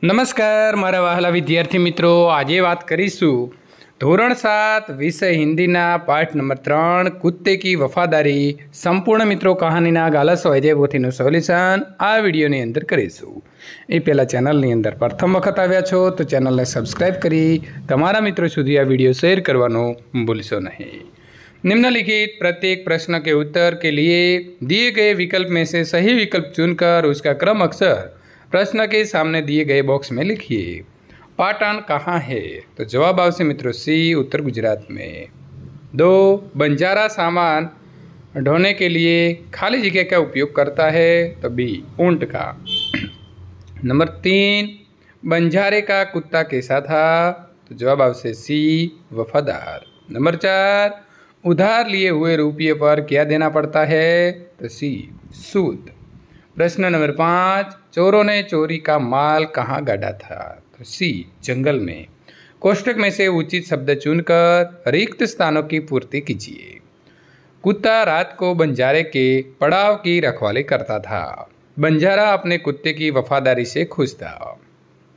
નમસ્કાર મારા વહાલા વિદ્યાર્થી મિત્રો, આજે વાત કરીશું ધોરણ 7 વિષય હિન્દીના પાઠ નંબર 3 કુત્તે કી વફાદારી સંપૂર્ણ મિત્રો કહાનીના ગાલા સ્વાધ્યાયપોથીનું સોલ્યુશન આ વિડીયોની અંદર કરીશું। એ પહેલાં ચેનલની અંદર પ્રથમ વખત આવ્યા છો તો ચેનલને સબસ્ક્રાઈબ કરી તમારા મિત્રો સુધી આ વિડીયો શેર કરવાનું ભૂલશો નહીં। निम्नलिखित प्रत्येक प्रश्न के उत्तर के लिए दिए गए विकल्प में से सही विकल्प चुनकर उसका क्रम अक्षर प्रश्न के सामने दिए गए बॉक्स में लिखिए। पाटन कहाँ है? तो जवाब आवश्य मित्रों सी, उत्तर गुजरात में। 2, बंजारा सामान ढोने के लिए खाली जगह का उपयोग करता है? तो बी, ऊंट का। नंबर 3, बंजारे का कुत्ता कैसा था? तो जवाब आवश्य सी, वफादार। नंबर 4, उधार लिए हुए रुपये पर क्या देना पड़ता है? तो सी, सूद। प्रश्न नंबर 5, चोरों ने चोरी का माल कहाँ गाड़ा था? तो सी, जंगल में। कोष्टक में से उचित शब्द चुनकर रिक्त स्थानों की पूर्ति कीजिए। कुत्ता रात को बंजारे के पड़ाव की रखवाली करता था। बंजारा अपने कुत्ते की वफादारी से खुश था।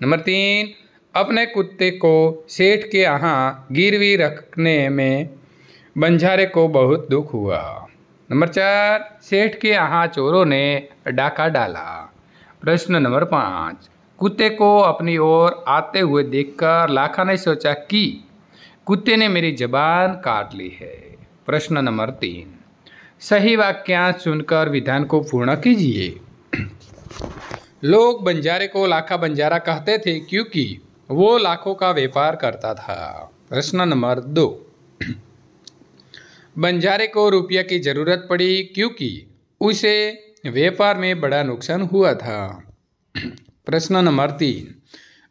नंबर 3, अपने कुत्ते को सेठ के यहाँ गिरवी रखने में बंजारे को बहुत दुख हुआ। नंबर 4, सेठ के यहाँ चोरों ने डाका डाला। प्रश्न नंबर 5, कुत्ते को अपनी ओर आते हुए देखकर लाखा ने सोचा कि कुत्ते ने मेरी जबान काट ली है। प्रश्न नंबर 3, सही वाक्यांश चुनकर विधान को पूर्ण कीजिए। लोग बंजारे को लाखा बंजारा कहते थे क्योंकि वो लाखों का व्यापार करता था। प्रश्न नंबर 2, बंजारे को रुपया की ज़रूरत पड़ी क्योंकि उसे व्यापार में बड़ा नुकसान हुआ था। प्रश्न नंबर 3,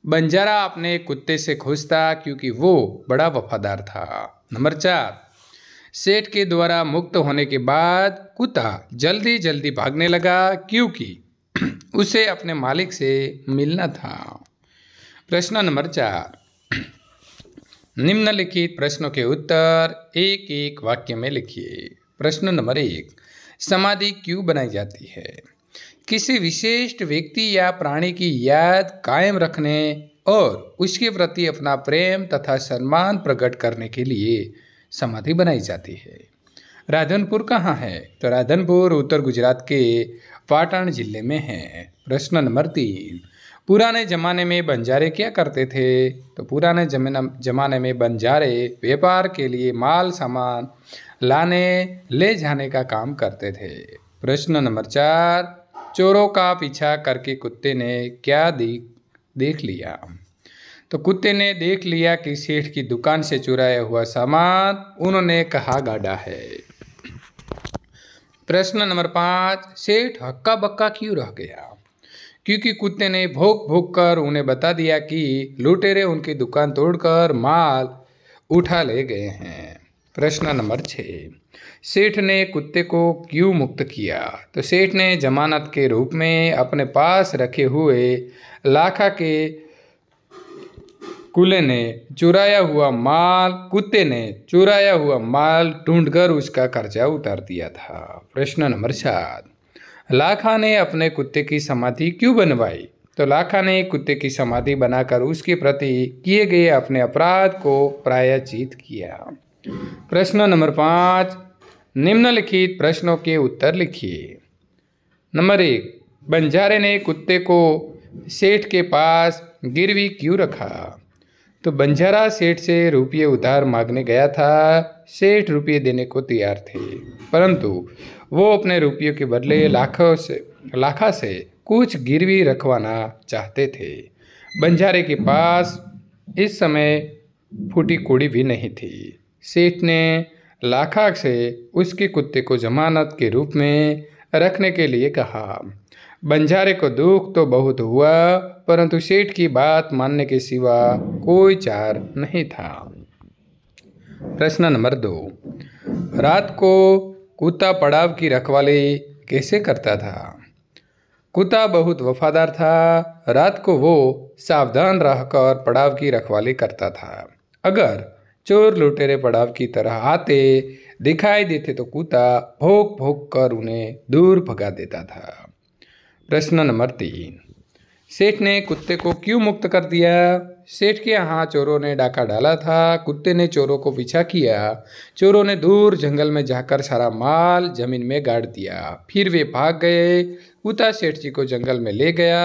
बंजारा अपने कुत्ते से खुश था क्योंकि वो बड़ा वफादार था। नंबर 4, सेठ के द्वारा मुक्त होने के बाद कुत्ता जल्दी जल्दी भागने लगा क्योंकि उसे अपने मालिक से मिलना था। प्रश्न नंबर 4, निम्नलिखित प्रश्नों के उत्तर एक एक वाक्य में लिखिए। प्रश्न नंबर 1, समाधि क्यों बनाई जाती है? किसी विशिष्ट व्यक्ति या प्राणी की याद कायम रखने और उसके प्रति अपना प्रेम तथा सम्मान प्रकट करने के लिए समाधि बनाई जाती है। राधनपुर कहाँ है? तो राधनपुर उत्तर गुजरात के पाटन जिले में है। प्रश्न नंबर 3, पुराने ज़माने में बंजारे क्या करते थे? तो पुराने ज़माने में बंजारे व्यापार के लिए माल सामान लाने ले जाने का काम करते थे। प्रश्न नंबर 4, चोरों का पीछा करके कुत्ते ने क्या देख लिया? तो कुत्ते ने देख लिया कि सेठ की दुकान से चुराया हुआ सामान उन्होंने कहाँ गाड़ा है। प्रश्न नंबर 5, सेठ हक्का बक्का क्यों रह गया? क्योंकि कुत्ते ने भौंक भौंक कर उन्हें बता दिया कि लुटेरे उनकी दुकान तोड़कर माल उठा ले गए हैं। प्रश्न नंबर 6, सेठ ने कुत्ते को क्यों मुक्त किया? तो सेठ ने जमानत के रूप में अपने पास रखे हुए लाखा के कुत्ते ने चुराया हुआ माल ढूंढकर उसका कर्जा उतार दिया था। प्रश्न नंबर 7, लाखा ने अपने कुत्ते की समाधि क्यों बनवाई? तो लाखा ने कुत्ते की समाधि बनाकर उसके प्रति किए गए अपने अपराध को प्रायश्चित किया। प्रश्न नंबर 5, निम्नलिखित प्रश्नों के उत्तर लिखिए। नंबर 1, बंजारे ने कुत्ते को सेठ के पास गिरवी क्यों रखा? तो बंजारा सेठ से रुपये उधार मांगने गया था। सेठ रुपये देने को तैयार थे परंतु वो अपने रुपयों के बदले लाखा से कुछ गिरवी रखवाना चाहते थे। बंजारे के पास इस समय फूटी कौड़ी भी नहीं थी। सेठ ने लाखा से उसके कुत्ते को जमानत के रूप में रखने के लिए कहा। बंजारे को दुख तो बहुत हुआ परंतु सेठ की बात मानने के सिवा कोई चार नहीं था। प्रश्न नंबर 2, रात को कुत्ता पड़ाव की रखवाली कैसे करता था? कुत्ता बहुत वफादार था। रात को वो सावधान रहकर पड़ाव की रखवाली करता था। अगर चोर लुटेरे पड़ाव की तरह आते दिखाई देते तो कुत्ता भौंक भौंक कर उन्हें दूर भगा देता था। प्रश्न नंबर 3, सेठ ने कुत्ते को क्यों मुक्त कर दिया? सेठ के यहाँ चोरों ने डाका डाला था। कुत्ते ने चोरों को पीछा किया। चोरों ने दूर जंगल में जाकर सारा माल जमीन में गाड़ दिया। फिर वे भाग गए। कुत्ता सेठ जी को जंगल में ले गया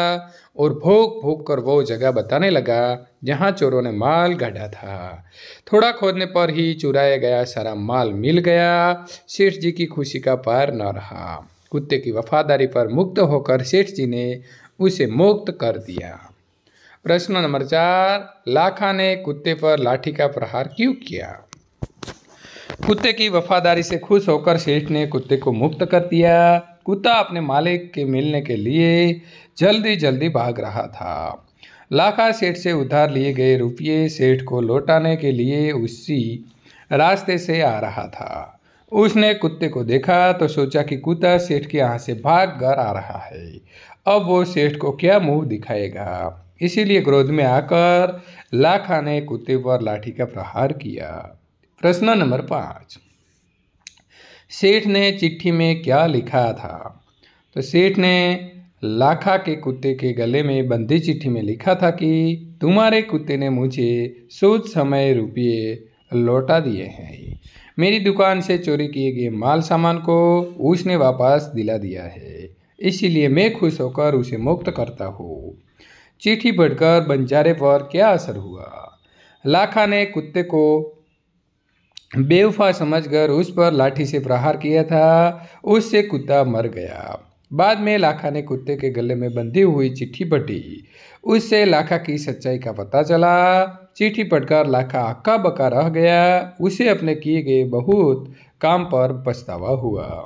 और भोंक भोंक कर वो जगह बताने लगा जहाँ चोरों ने माल गाड़ा था। थोड़ा खोदने पर ही चुराया गया सारा माल मिल गया। सेठ जी की खुशी का पार न रहा। कुत्ते की वफादारी पर मुक्त होकर सेठ जी ने उसे मुक्त कर दिया। प्रश्न नंबर 4, लाखा ने कुत्ते पर लाठी का प्रहार क्यों किया? कुत्ते की वफादारी से खुश होकर सेठ ने कुत्ते को मुक्त कर दिया। कुत्ता अपने मालिक के मिलने के लिए जल्दी जल्दी भाग रहा था। लाखा सेठ से उधार लिए गए रुपये सेठ को लौटाने के लिए उसी रास्ते से आ रहा था। उसने कुत्ते को देखा तो सोचा कि कुत्ता सेठ के यहाँ से भाग कर आ रहा है। अब वो सेठ को क्या मुंह दिखाएगा, इसीलिए क्रोध में आकर लाखा ने कुत्ते पर लाठी का प्रहार किया। प्रश्न नंबर 5, सेठ ने चिट्ठी में क्या लिखा था? तो सेठ ने लाखा के कुत्ते के गले में बंधी चिट्ठी में लिखा था कि तुम्हारे कुत्ते ने मुझे सोच समय रुपये लौटा दिए हैं। मेरी दुकान से चोरी किए गए माल सामान को उसने वापस दिला दिया है, इसीलिए मैं खुश होकर उसे मुक्त करता हूँ। चिट्ठी पढ़कर बंजारे पर क्या असर हुआ? लाखा ने कुत्ते को बेवफा समझकर उस पर लाठी से प्रहार किया था। उससे कुत्ता मर गया। बाद में लाखा ने कुत्ते के गले में बंधी हुई चिट्ठी पढ़ी। उससे लाखा की सच्चाई का पता चला। चिट्ठी पढ़कर लाखा हक्का बक्का रह गया। उसे अपने किए गए बहुत काम पर पछतावा हुआ।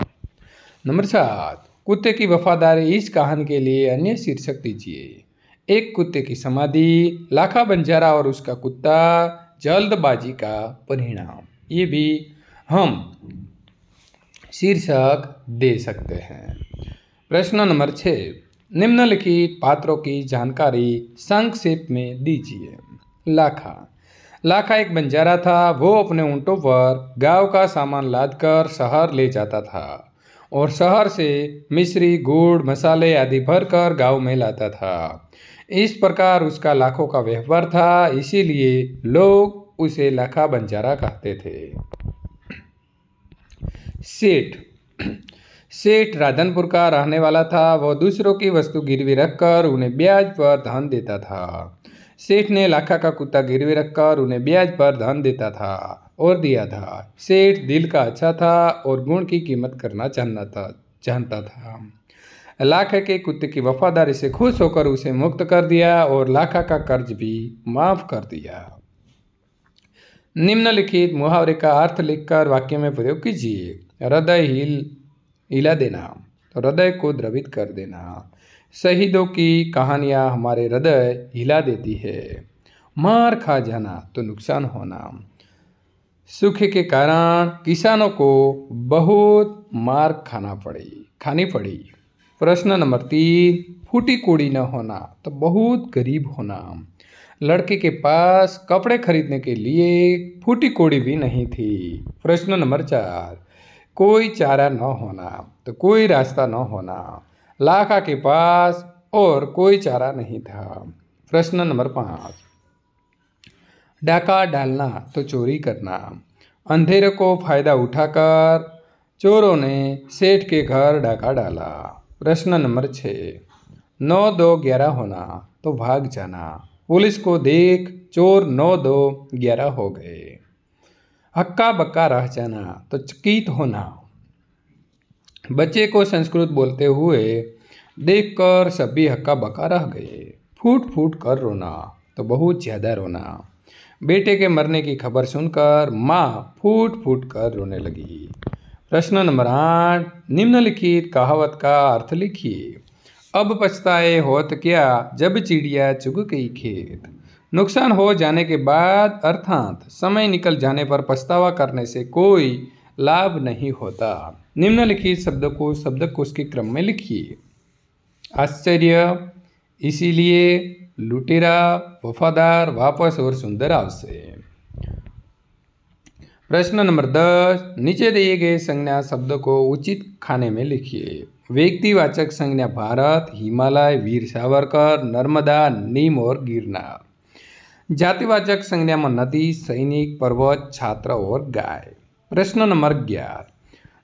नंबर 7, कुत्ते की वफादारी इस कहानी के लिए अन्य शीर्षक दीजिए। एक कुत्ते की समाधि, लाखा बंजारा और उसका कुत्ता, जल्दबाजी का परिणाम। ये भी हम शीर्षक दे सकते हैं। प्रश्न नंबर 6, निम्नलिखित पात्रों की जानकारी संक्षेप में दीजिए। लाखा एक बंजारा था। वो अपने ऊँटों पर गांव का सामान लादकर शहर ले जाता था और शहर से मिश्री, गुड़, मसाले आदि भरकर गांव में लाता था। इस प्रकार उसका लाखों का व्यवहार था, इसीलिए लोग उसे लाखा बंजारा कहते थे। सेठ राधनपुर का रहने वाला था। वह दूसरों की वस्तु गिरवी रखकर उन्हें ब्याज पर धन देता था। सेठ ने लाखा का कुत्ता गिरवी रखकर उन्हें ब्याज पर धन देता था और दिया था। सेठ दिल का अच्छा था और गुण की कीमत करना जानता था। लाखा के कुत्ते की वफादारी से खुश होकर उसे मुक्त कर दिया और लाखा का कर्ज भी माफ कर दिया। निम्नलिखित मुहावरे का अर्थ लिखकर वाक्य में प्रयोग कीजिए। हृदय हिला देना, तो हृदय को द्रवित कर देना। शहीदों की कहानियाँ हमारे हृदय हिला देती है। मार खा जाना, तो नुकसान होना। सूखे के कारण किसानों को बहुत मार खानी पड़ी। प्रश्न नंबर 3, फूटी कौड़ी न होना, तो बहुत गरीब होना। लड़के के पास कपड़े खरीदने के लिए फूटी कौड़ी भी नहीं थी। प्रश्न नंबर 4, कोई चारा न होना, तो कोई रास्ता न होना। लाखा के पास और कोई चारा नहीं था। प्रश्न नंबर 5, डाका डालना, तो चोरी करना। अंधेरे को फायदा उठाकर चोरों ने सेठ के घर डाका डाला। प्रश्न नंबर 6, 9, 2, 11 होना, तो भाग जाना। पुलिस को देख चोर 9, 2, 11 हो गए। हक्का बक्का रह जाना, तो चकित होना। बच्चे को संस्कृत बोलते हुए देखकर सभी हक्का बक्का रह गए। फूट फूट कर रोना, तो बहुत ज़्यादा रोना। बेटे के मरने की खबर सुनकर माँ फूट फूट कर रोने लगी। प्रश्न नंबर 8, निम्नलिखित कहावत का अर्थ लिखिए। अब पछताए होत क्या, जब चिड़िया चुग गई खेत। नुकसान हो जाने के बाद अर्थात समय निकल जाने पर पछतावा करने से कोई लाभ नहीं होता। निम्नलिखित शब्दों को शब्दकोश के क्रम में लिखिए। आश्चर्य, इसीलिए, लुटेरा, वफादार, वापस और सुंदर आवश्य। प्रश्न नंबर 10, नीचे दिए गए संज्ञा शब्दों को उचित खाने में लिखिए। व्यक्तिवाचक संज्ञा भारत, हिमालय, वीर सावरकर, नर्मदा, नीम और गिरनार। जातिवाचक संज्ञा में नदी, सैनिक, पर्वत, छात्र और गाय। प्रश्न नंबर 11,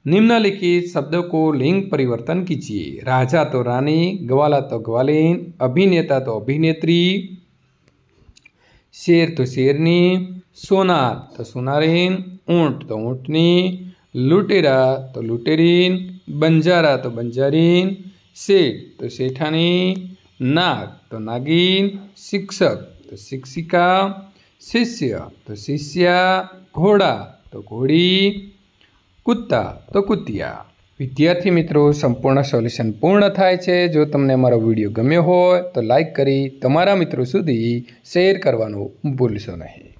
निम्नलिखित शब्दों को लिंग परिवर्तन कीजिए। राजा तो रानी, ग्वाला तो ग्वालिन, अभिनेता तो अभिनेत्री, शेर तो शेरनी, सोनार तो सोनारिन, ऊंट तो ऊंटनी, लुटेरा तो लुटेरीन, बंजारा तो बंजारीन, सेठ तो सेठानी, नाग तो नागिन, शिक्षक तो शिक्षिका, शिष्य तो शिष्या, घोड़ा तो घोड़ी, कुत्ता तो कुतिया। विद्यार्थी मित्रों, संपूर्ण सोल्यूशन पूर्ण थाय छे। जो तमने अमारो विडियो गम्यो होय तो लाइक करी तमारा मित्रों सुधी शेर करवानुं भूलशो नहीं।